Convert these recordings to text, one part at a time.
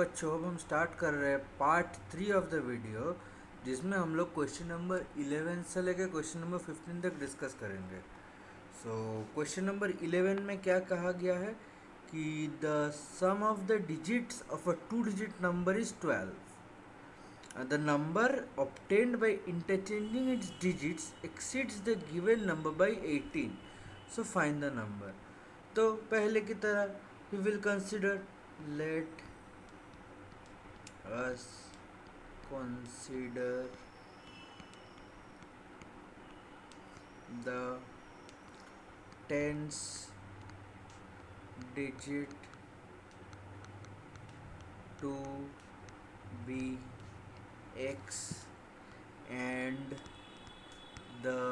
बच्चों, अब हम स्टार्ट कर रहे हैं पार्ट 3 ऑफ द वीडियो, जिसमें हम लोग क्वेश्चन नंबर 11 से लेकर क्वेश्चन नंबर 15 तक डिस्कस करेंगे। सो क्वेश्चन नंबर 11 में क्या कहा गया है कि the sum of the digits of a 2 digit number is 12. The number obtained by interchanging its digits exceeds the given number by 18. So find the number. तो पहले की तरह we will consider, let us consider the tens digit to be x and the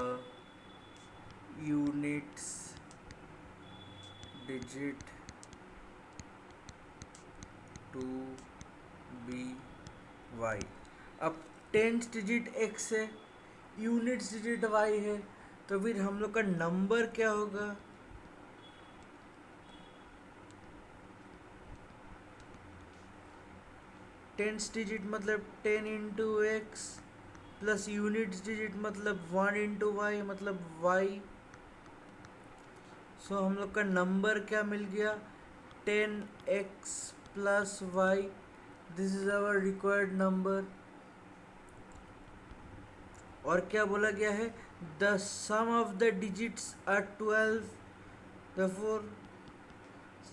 units digit to be y. अब tenth digit x है, units digit y है, तो फिर हम लोग का नंबर क्या होगा? टेंथ डिजिट मतलब 10 into X plus units digit मतलब 1 इंटू वाई मतलब y. सो हम लोग का नंबर क्या मिल गया? 10x plus Y. This is our required number. और क्या बोला गया है? The sum of the digits are 12. therefore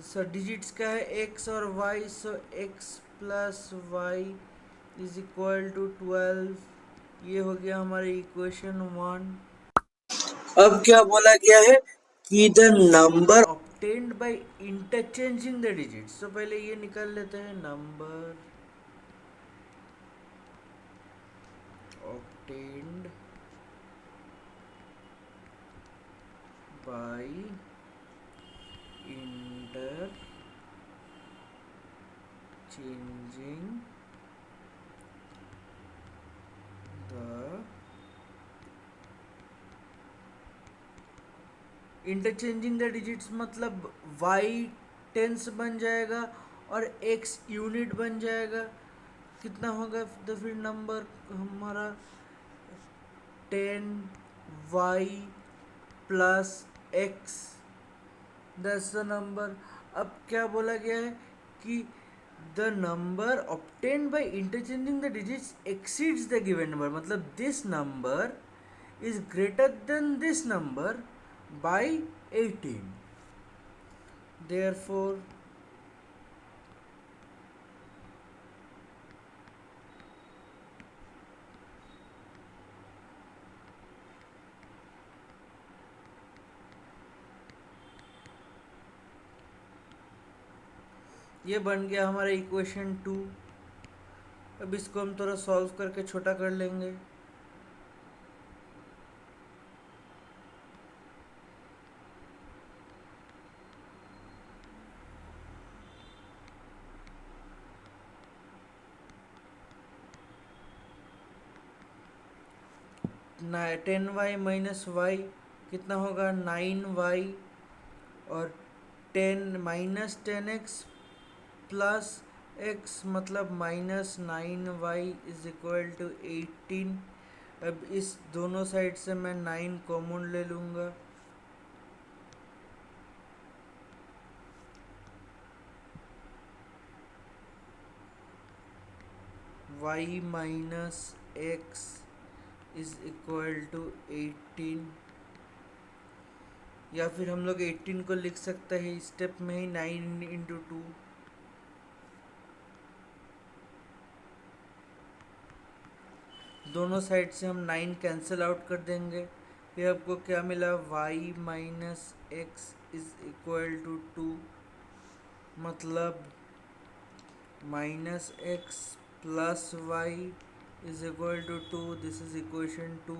so digits क्या है? x और y. So x plus Y is equal to 12. ये हो गया हमारे इक्वेशन 1. अब क्या बोला गया है कि the number obtained by interchanging the digits. तो पहले ये निकाल लेते हैं, number obtained by interchanging the interchanging the digits मतलब y टेंस बन जाएगा और x यूनिट बन जाएगा. कितना होगा तो फिर नंबर हमारा 10y plus x. That's the number. अब क्या बोला गया है कि the number obtained by interchanging the digits exceeds the given number, मतलब this number is greater than this number by 18. Therefore ये बन गया हमारा इक्वेशन 2. अब इसको हम थोड़ा सॉल्व करके छोटा कर लेंगे. ना 10y माइनस वाई कितना होगा? 9y. और 10 माइनस 10x प्लस x मतलब minus 9y is equal to 18. अब इस दोनों साइड से मैं 9 कॉमन ले लूँगा. y minus x is equal to 18. या फिर हम लोग 18 को लिख सकते हैं स्टेप में ही 9 इंटू 2. दोनों साइड से हम 9 कैंसिल आउट कर देंगे. फिर आपको क्या मिला? y minus x is equal to 2 मतलब minus x plus Y is equal to 2. This is equation 2.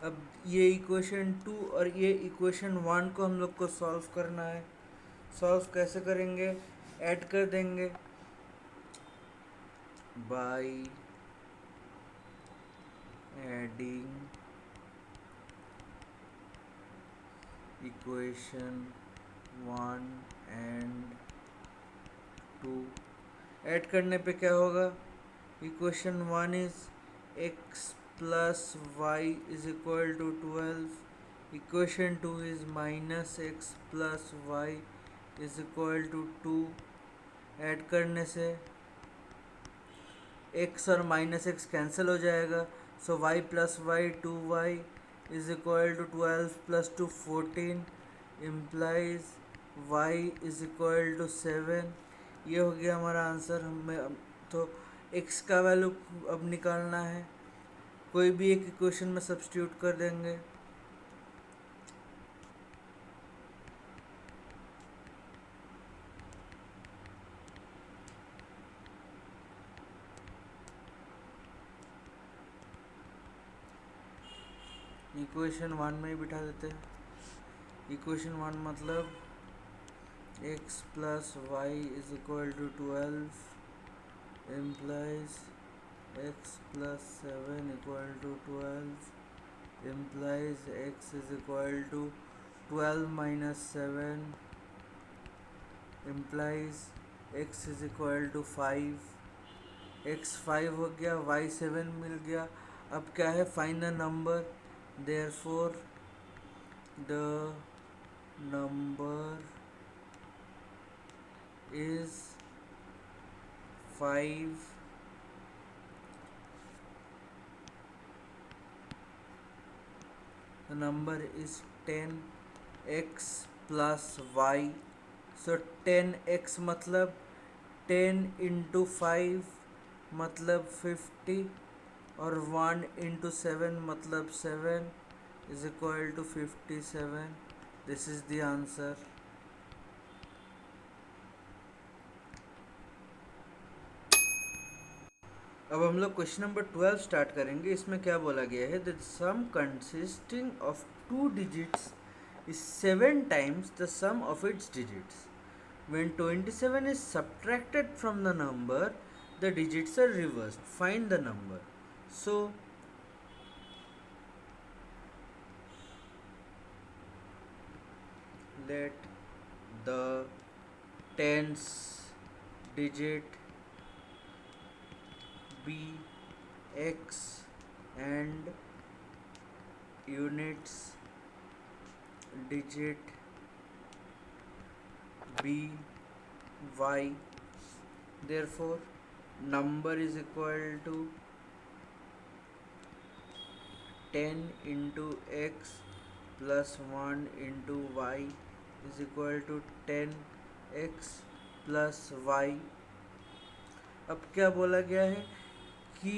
अब ये इक्वेशन 2 और ये इक्वेशन 1 को हम लोग को सॉल्व करना है. सॉल्व कैसे करेंगे? ऐड कर देंगे by adding equation 1 and 2. Add करने पे क्या होगा, equation 1 is x plus Y is equal to 12, equation 2 is minus x plus Y is equal to 2। Add करने से x और माइनस एक्स कैंसिल हो जाएगा, so y plus Y 2y is equal to 12 plus 2 14 implies y is equal to 7। ये हो गया हमारा answer. हमें तो x का वैल्यू अब निकालना है, कोई भी एक इक्वेशन में सब्स्टिट्यूट कर देंगे। इक्वेशन 1 में ही बिठा देते हैं। इक्वेशन 1 मतलब x plus Y is equal to 12 implies x plus 7 equal to 12 implies x is equal to 12 minus 7 implies x is equal to 5। x 5 हो गया, y 7 मिल गया। अब क्या है, find the number. therefore the number is 5। the number is 10x plus y। so 10x मतलब 10 into 5 मतलब 50 और 1 into 7 मतलब 7 is equal to 57। This is the answer. अब हम लोग क्वेश्चन नंबर 12 स्टार्ट करेंगे। इसमें क्या बोला गया है, the sum consisting of 2 digits is 7 times the sum of its digits. When 27 is subtracted from the number, the digits are reversed. Find the number. So, let the tens digit be x and units digit be y। therefore number is equal to 10 into x plus 1 into y is equal to 10x plus y। अब क्या बोला गया है कि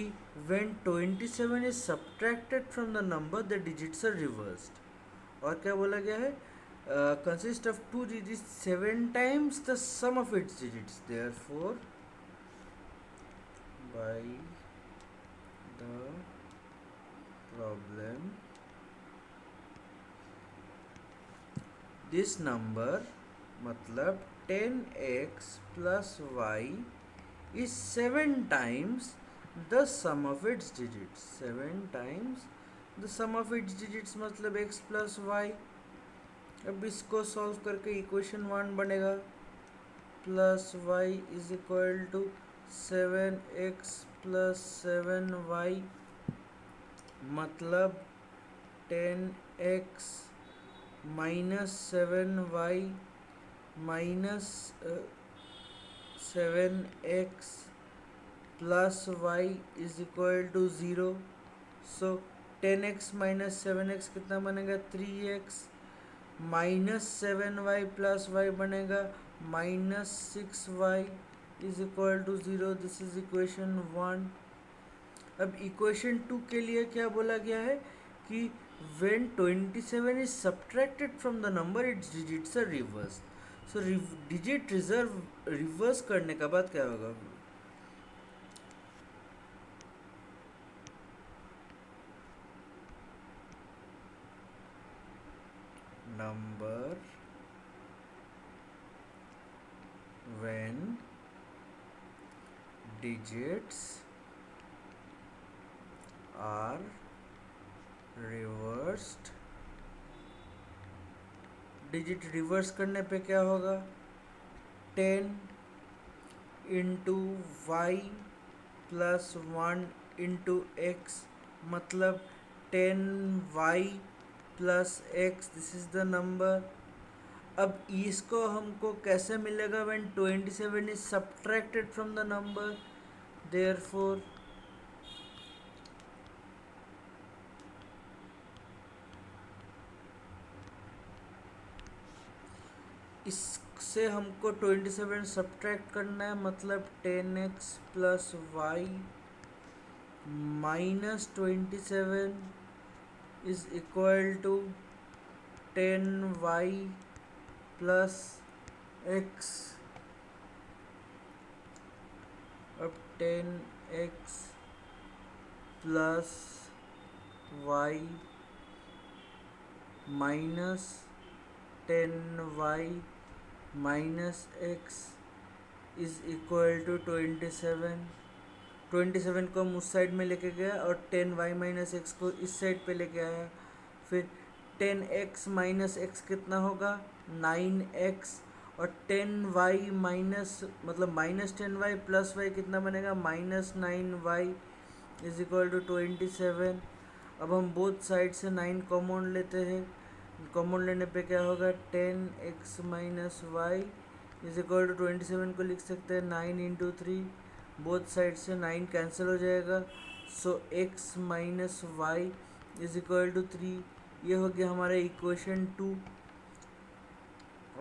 when 27 is subtracted from the number, the digits are reversed। और क्या बोला गया है, consist of 2 digits 7 times the sum of its digits। therefore by the problem this number मतलब 10x plus y is 7 times the sum of its digits। 7 times the sum of its digits मतलब x plus y। अब इसको solve करके equation 1 बनेगा, plus Y is equal to 7x plus 7y मतलब 10x minus 7y minus 7x plus y is equal to 0। So 10x minus 7x कितना बनेगा, 3x minus 7y plus y बनेगा minus 6y is equal to 0। This is equation 1। अब equation 2 के लिए क्या बोला गया है कि when 27 is subtracted from the number, its digits are reversed। so digit reverse करने का बाद क्या होगा, number when digits are reversed। Digit reverse करने पे क्या होगा, 10 into y plus 1 into x, मतलब 10y plus x, this is the number. अब इसको हमको कैसे मिलेगा when 27 is subtracted from the number, therefore इससे हमको 27 सब्ट्रैक्ट करना है, मतलब 10x plus y minus 27 is equal to 10y plus x। अब 10x plus y minus 10y minus x is equal to 27 को हम उस साइड में लेके गया और 10y माइनस एक्स को इस साइड पे लेके आया। फिर 10x माइनस एक्स कितना होगा, 9x, और 10y माइनस मतलब माइनस 10y प्लस वाई कितना बनेगा, minus 9y is equal to 27। अब हम बोथ साइड से 9 कॉमन लेते हैं, कॉमन लेने पे क्या होगा, 10x minus y is equal to 27 को लिख सकते हैं 9 इंटू 3, बोथ साइड से 9 कैंसिल हो जाएगा, so x minus y is equal to 3। ये हो गया हमारा इक्वेशन 2।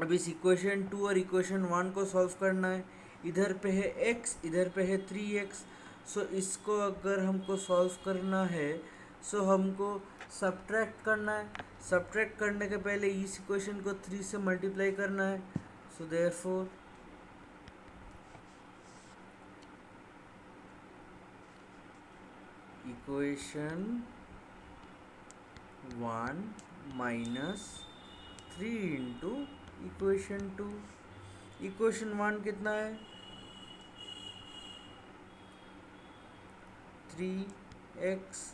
अब इस इक्वेशन 2 और इक्वेशन 1 को सॉल्व करना है। इधर पे है x, इधर पे है 3x, सो इसको अगर हमको सॉल्व करना है सो हमको सब्ट्रैक्ट करना है। सब्ट्रैक्ट करने के पहले इस इक्वेशन को 3 से मल्टीप्लाई करना है, so therefore equation 1 minus 3 into equation 2। Equation 1 कितना है, 3x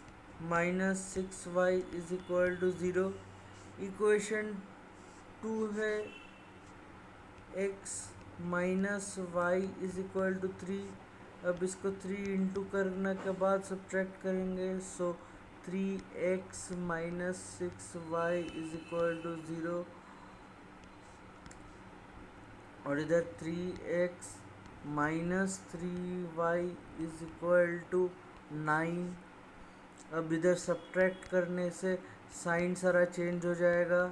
minus 6y is equal to 0। Equation 2 है x minus y is equal to 3। अब इसको 3 इंटू करने के बाद सब्ट्रैक्ट करेंगे, so 3x minus 6y is equal to 0, और इधर 3x minus 3y is equal to 9। अब इधर सब्ट्रैक्ट करने से साइन सारा चेंज हो जाएगा,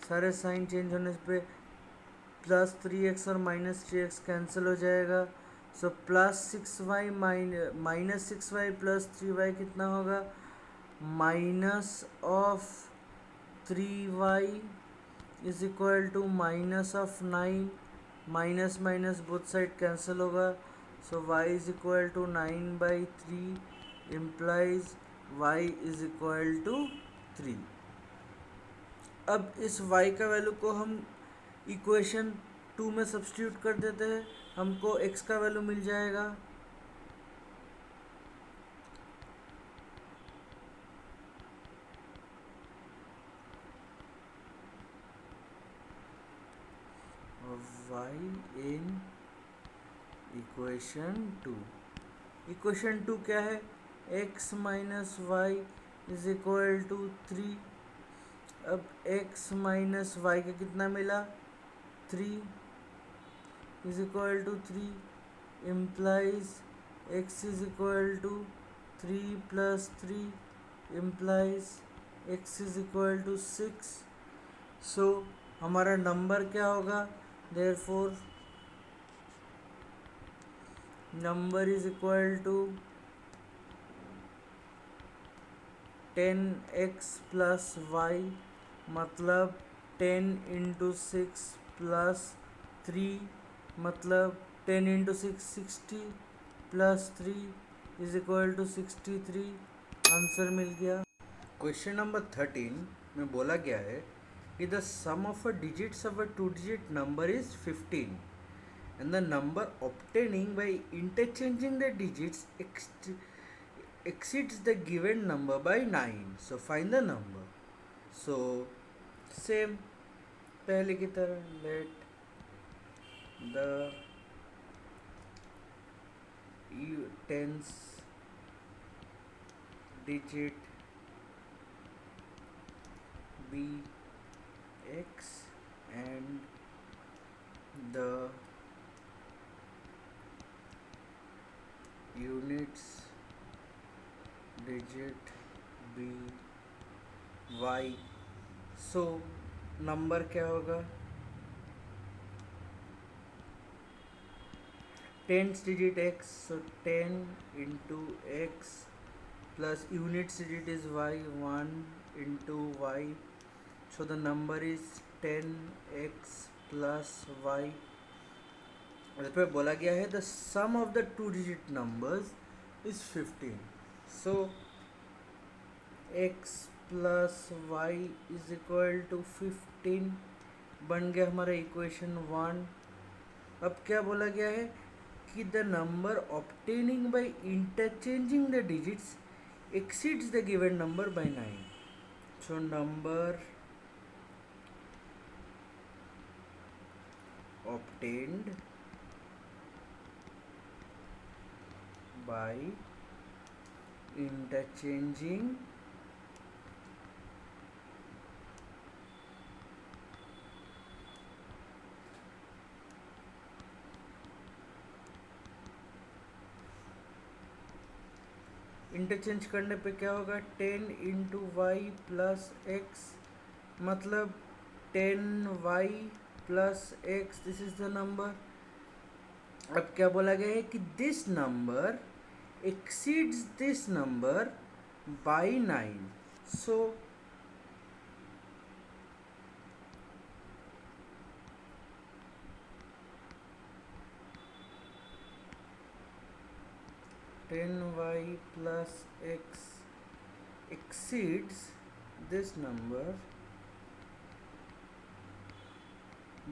सारे साइन चेंज होने पे प्लस 3x और माइनस 3x कैंसिल हो जाएगा, so plus 6y minus 6y plus 3y कितना होगा, minus of 3y is equal to minus of 9, minus minus both side cancel होगा, so y is equal to 9/3 implies y is equal to 3। अब इस y का value को हम equation 2 में substitute कर देते हैं, हमको x का वैल्यू मिल जाएगा, y इन इक्वेशन 2। इक्वेशन 2 क्या है, x minus y is equal to 3। अब x माइनस वाई का कितना मिला, 3 is equal to 3 implies x is equal to 3 plus 3 implies x is equal to 6। So हमारा नंबर क्या होगा, therefore number is equal to 10x plus y, मतलब 10 into 6 plus 3, मतलब 10 into 6 60 plus 3 is equal to 63। Answer मिल गया। Question number 13 में बोला गया है कि the sum of a digits of a 2 digit number is 15 and the number obtaining by interchanging the digits exceeds the given number by 9, so find the number। so same पहले की तरह let the tens digit be x and the units digit be y. So number क्या होगा, tens digit x, so 10 into x plus units digit is y, 1 into y, so the number is 10x plus y. इस पर बोला गया है the sum of the two digit numbers is 15, so x plus Y is equal to 15 बन गया हमारा equation 1. अब क्या बोला गया है कि the number obtaining bye interchanging the digits exceeds the given number by 9. So number obtained by interchanging interchange करने पे क्या होगा 10 इंटू वाई प्लस एक्स, मतलब 10y plus x, this is the number. अब क्या बोला गया है कि this number exceeds this number by 9. So ten y plus x exceeds this number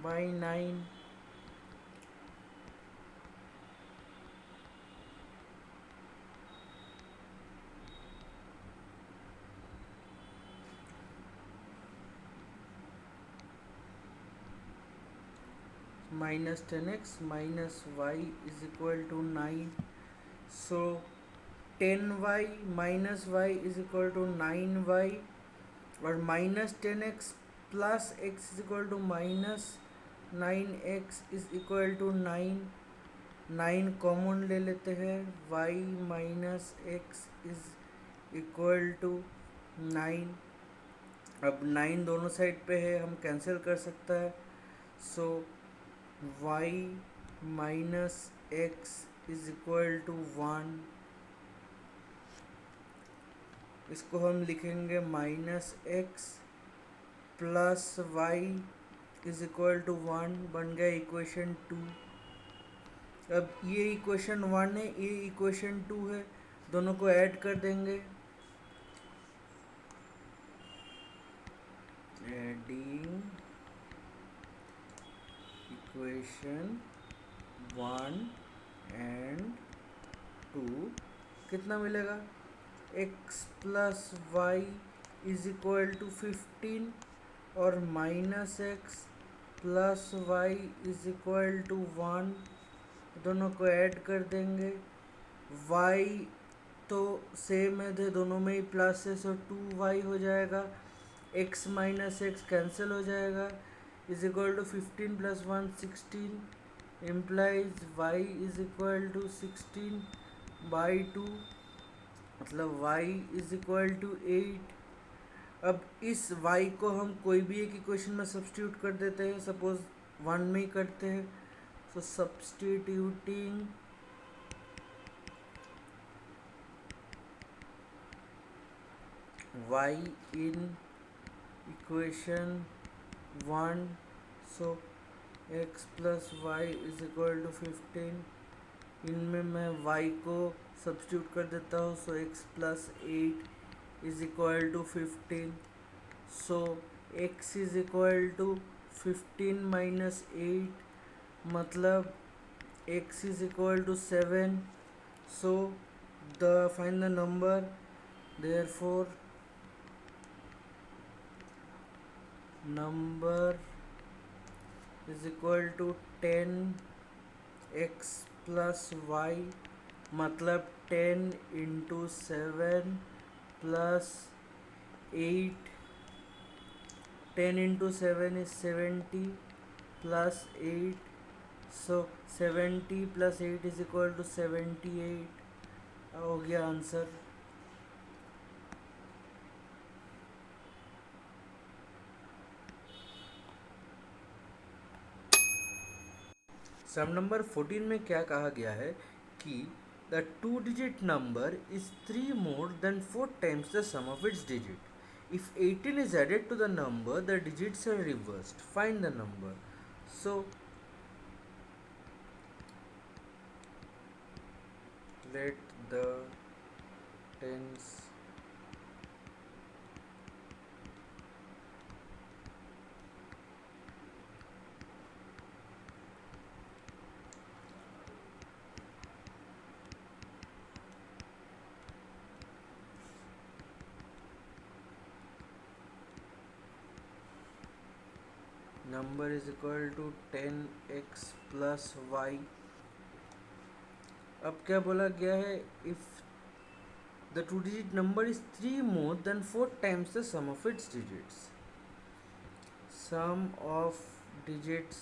by 9. minus 10x minus y is equal to 9. So 10y minus y is equal to 9y, और minus 10x plus x is equal to minus 9x is equal to 9. 9 common ले लेते हैं, y minus x is equal to 9. अब 9 दोनों side पे है, हम cancel कर सकता है. So y minus x is equal to 1. इसको हम लिखेंगे minus x plus Y is equal to 1, बन गया इक्वेशन 2. अब ये इक्वेशन 1 है, ये इक्वेशन 2 है, दोनों को ऐड कर देंगे. एडिंग इक्वेशन 1 एंड 2 कितना मिलेगा, x plus Y is equal to 15 और minus x plus Y is equal to 1, दोनों को ऐड कर देंगे. y तो सेम है, थे दोनों में ही प्लस है, सो 2y हो जाएगा. x माइनस एक्स कैंसिल हो जाएगा, is equal to 15 plus 1 16 implies y is equal to 16 by 2, मतलब y इज इक्वल टू 8. अब इस y को हम कोई भी एक इक्वेशन में सब्स्टिट्यूट कर देते हैं, सपोज 1 में ही करते हैं. So substituting y in equation 1, so x plus Y is equal to 15. इनमें मैं y को सब्स्टिट्यूट कर देता हूँ, so x plus 8 is equal to 15. So x is equal to 15 minus 8, मतलब x is equal to 7. So the find the number, therefore number is equal to 10x plus y, मतलब 10 × 7 प्लस 8, 10 × 7 is 70 plus 8, so 70 plus 8 is equal to 78 हो गया answer. सम number 14 में क्या कहा गया है कि the 2-digit number is 3 more than 4 times the sum of its digit. If 18 is added to the number, the digits are reversed. Find the number. So let the tens number is equal to 10x plus y। अब क्या बोला गया है, if the 2-digit number is 3 more than 4 times the sum of its digits. Sum of digits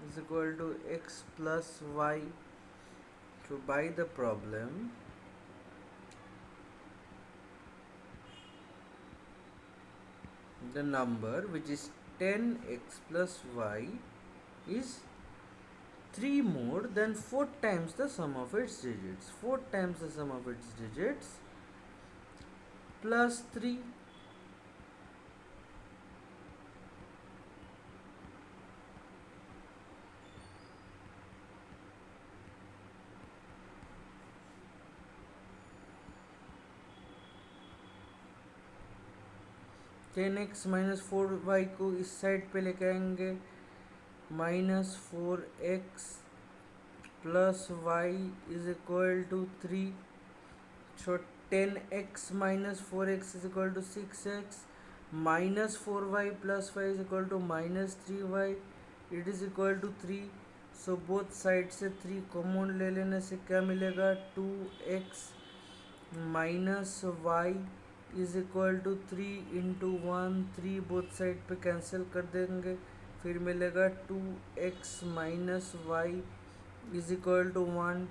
is equal to x plus y. So by the problem, the number which is 10x plus y is 3 more than 4 times the sum of its digits. 4 times the sum of its digits plus 3. Ten x minus 4y को इस side पे लेके आएंगे, -4x plus Y is equal to 3। So 10x minus 4x is equal to 6x, -4y plus Y is equal to -3y, it is equal to 3। So both side से 3 common ले लेने से क्या मिलेगा, 2x minus y is equal to 3 × 1, 3 both side पे cancel कर देंगे, फिर मिलेगा 2x minus y is equal to 1।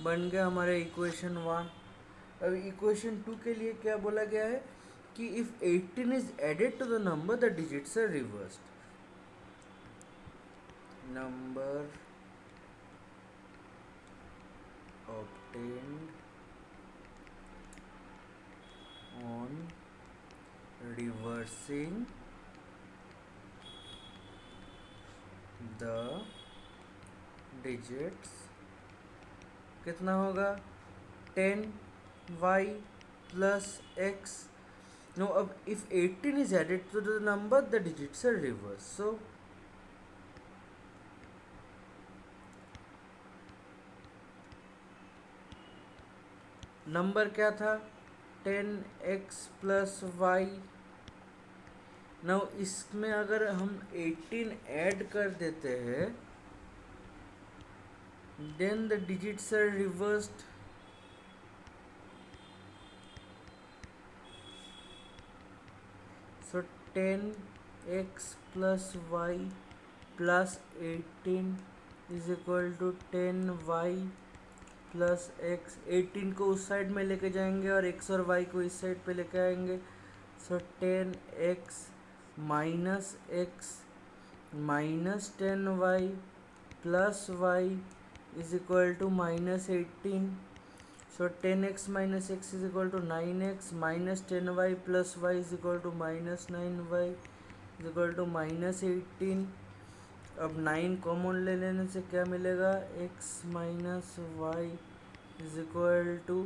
बन गया हमारा इक्वेशन 1। अब इक्वेशन 2 के लिए क्या बोला गया है कि if 18 is added to the number the digits are reversed. Number obtained on reversing the digits कितना होगा, 10y plus x। नो, अब if 18 is added to the number the digits are reversed, so number क्या था, 10x plus Y. Now इसमें अगर हम 18 add कर देते हैं then the digits are reversed. So 10x plus y plus 18 is equal to 10y plus x. 18 को उस साइड में लेके जाएंगे और x और y को इस साइड पे लेके आएंगे। So 10x minus x minus 10y plus Y is equal to -18। So 10x minus x is equal to 9x minus 10y plus Y is equal to -9y is equal to -18। अब 9 common ले लेने से क्या मिलेगा, x minus y is equal to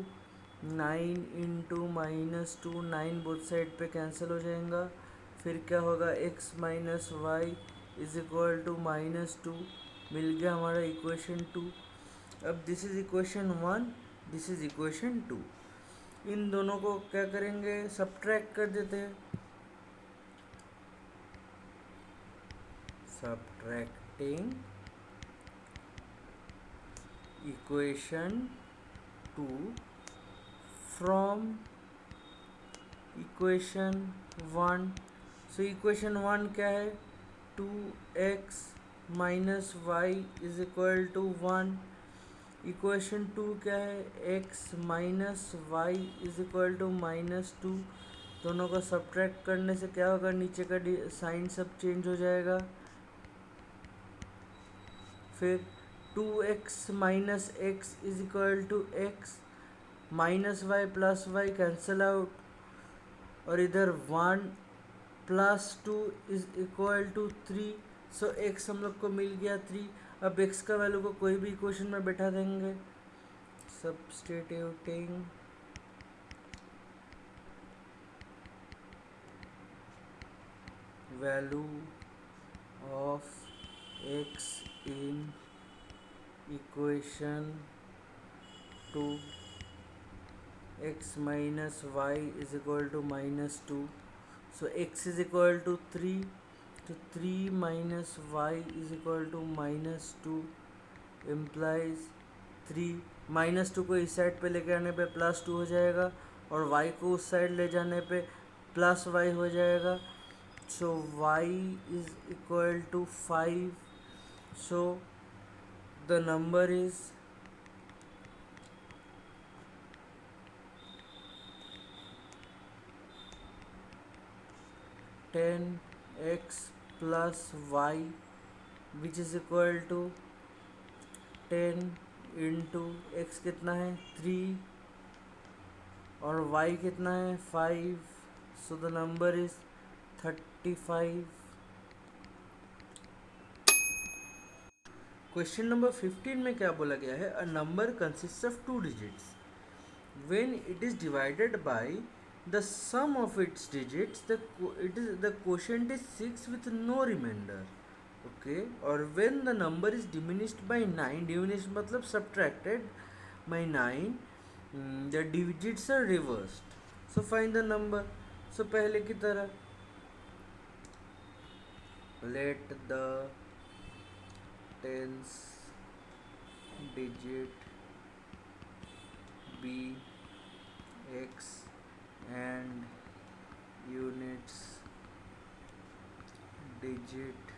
9 × -2, 9 both side पे cancel हो जाएगा, फिर क्या होगा, x minus y is equal to -2। मिल गया हमारा इक्वेशन 2। अब this is equation 1, this is equation 2। इन दोनों को क्या करेंगे, सब्ट्रैक्ट कर देते हैं। subtracting equation 2 from equation 1. so equation 1 क्या है, 2x minus y is equal to 1. Equation 2 क्या है, x minus y is equal to -2. दोनों का सब्ट्रैक्ट करने से क्या होगा, नीचे का साइन सब चेंज हो जाएगा. फिर 2x minus x is equal to x, minus y plus y cancel out, और इधर 1 plus 2 is equal to 3. So x हम लोग को मिल गया 3. अब x का वैल्यू को कोई भी इक्वेशन में बैठा देंगे. Substituting value of x in equation 2, x minus y is equal to -2. so x is equal to 3, तो 3 minus y is equal to -2 implies 3. -2 को इस साइड पे लेके आने पे +2 हो जाएगा, और y को उस साइड ले जाने पे +y हो जाएगा. so y is equal to 5. so the number is 10x plus y, which is equal to 10 into x कितना है 3 और y कितना है 5. so the number is 35. Question number 15 में क्या बोला गया है, a number consist of 2 digits when it is divided by the sum of its digits the quotient is 6 with no reminder. Okay, और when the number is diminished by 9, diminished मतलब subtracted by 9, the digits are reversed. So find the number. So पहले की तरह let the tens digit be x and units digit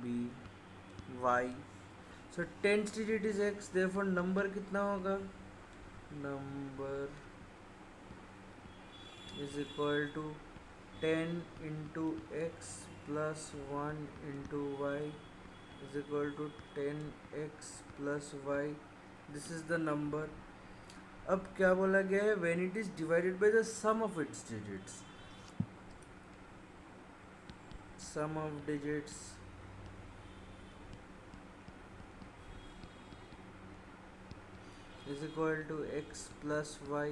be y. so tens digit is x, therefore number कितना होगा, number is equal to 10 into x plus 1 into y is equal to 10x plus y. this is the number. अब क्या बोला गया है, when it is divided by the sum of its digits, sum of digits is equal to x plus y.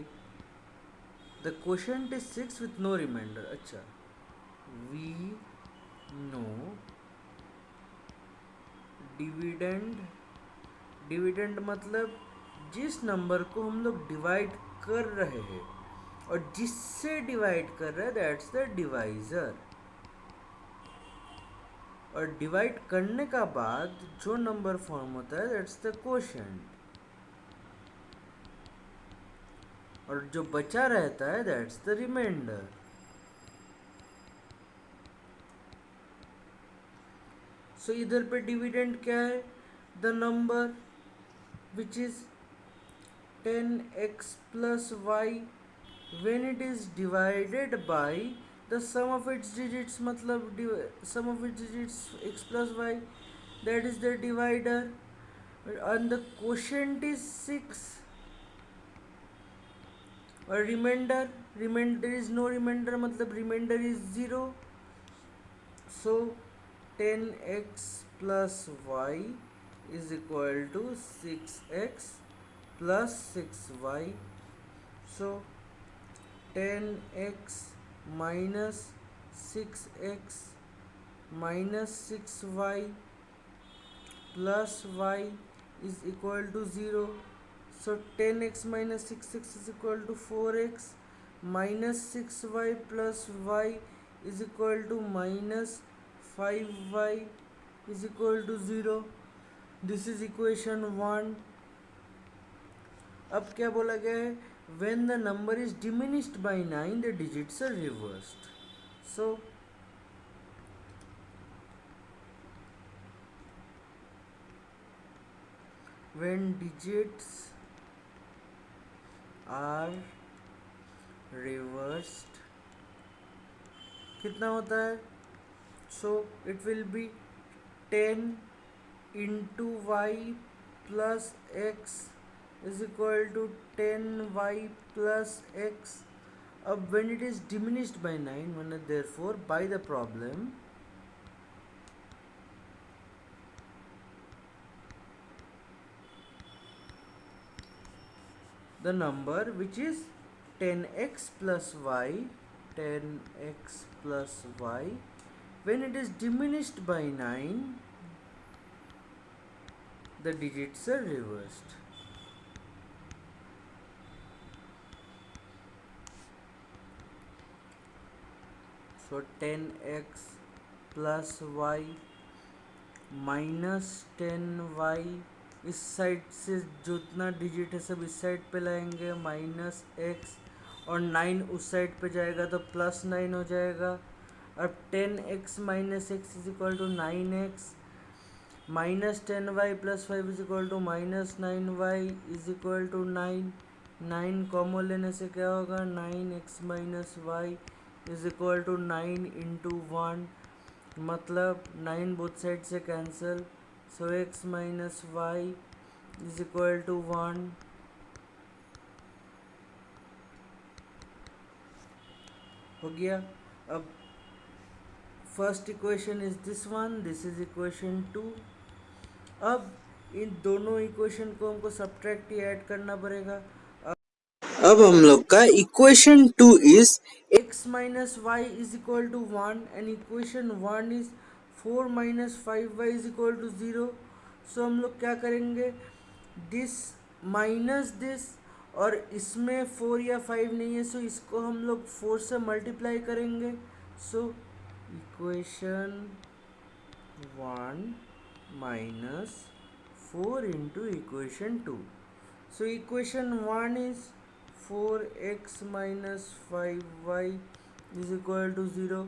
the quotient is 6 with no remainder. अच्छा, we know dividend मतलब जिस number को हम लोग डिवाइड कर रहे हैं और जिससे डिवाइड कर रहे हैं, दैट्स द डिवाइजर. और डिवाइड करने का बाद जो नंबर फॉर्म होता है, दैट्स द क्वोशिएंट. और जो बचा रहता है, दैट्स द रिमाइंडर. सो इधर पे डिविडेंड क्या है, the number which is 10x plus y when it is divided by the sum of its digits, मतलब sum of its digits x plus y, that is the divider, and the quotient is 6. और remainder is no remainder, मतलब remainder is 0. so 10x plus y is equal to 6x plus 6y. so 10x minus 6x minus 6y plus y is equal to 0. so 10x minus 6x is equal to 4x minus 6y plus y is equal to minus 5y is equal to 0. This is equation 1. अब क्या बोला गया है, when the number is diminished by 9 the digits are reversed. So when digits are reversed कितना होता है, so it will be 10 into y plus x is equal to 10y plus x. अब when it is diminished by 9, therefore by the problem the number which is 10x plus y, 10x plus y, when it is diminished by 9 the digits are reversed. So 10x plus y minus 10y, इस side से जितना digit है सब इस side पे लाएंगे, minus x, और 9 उस साइड पे जाएगा तो प्लस 9 हो जाएगा. अब 10x minus x is equal to 9x, minus 10y plus 5 is equal to minus 9y is equal to 9. 9 common लेने से क्या होगा, 9x minus y is equal to 9 into 1, मतलब 9 बोथ साइड से cancel. So x minus y is equal to 1. हो गया. अब first equation is this one, this is equation 2. अब इन दोनों इक्वेशन को हमको सब्ट्रैक्ट या ऐड करना पड़ेगा. अब हम लोग का equation 2 is x minus y is equal to 1 and equation 1 is 4 minus 5y is equal to 0. So हम लोग क्या करेंगे, दिस माइनस दिस, और इसमें 4 या 5 नहीं है, सो इसको हम लोग 4 से मल्टीप्लाई करेंगे. So equation 1 minus 4 into equation 2. So equation 1 is 4x minus 5y is equal to 0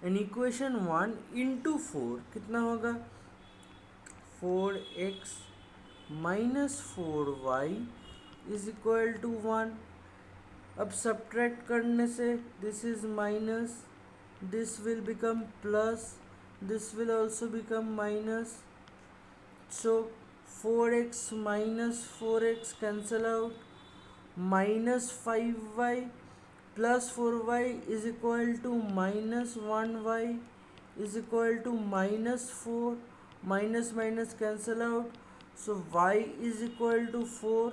and equation 1 into 4 कितना होगा, 4x minus 4y is equal to 1. अब सब्ट्रैक्ट करने से this is minus, this will become plus, this will also become minus. So 4x minus 4x cancel out, minus 5y plus 4y is equal to minus 1y is equal to minus 4, minus minus cancel out. So y is equal to 4.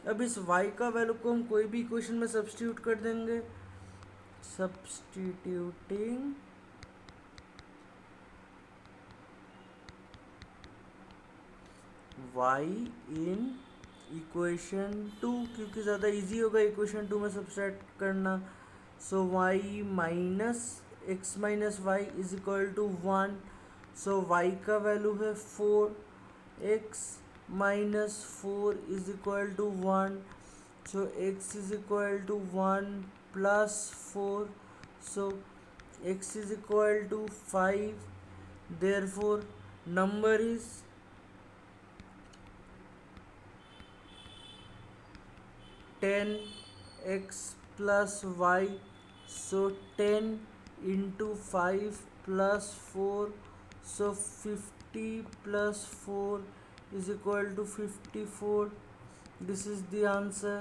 अब इस y का value को हम कोई भी equation में substitute कर देंगे. सब्स्टिट्यूटिंग y इन इक्वेशन 2, क्योंकि ज़्यादा इजी होगा इक्वेशन 2 में सब्सट्रैक्ट करना. So y minus x minus y is equal to 1. So y का वैल्यू है 4, x minus 4 is equal to 1. So x is equal to 1 plus 4. So x is equal to 5. Therefore number is 10x plus y. So 10 into 5 plus 4. So 50 plus 4 is equal to 54. This is the answer.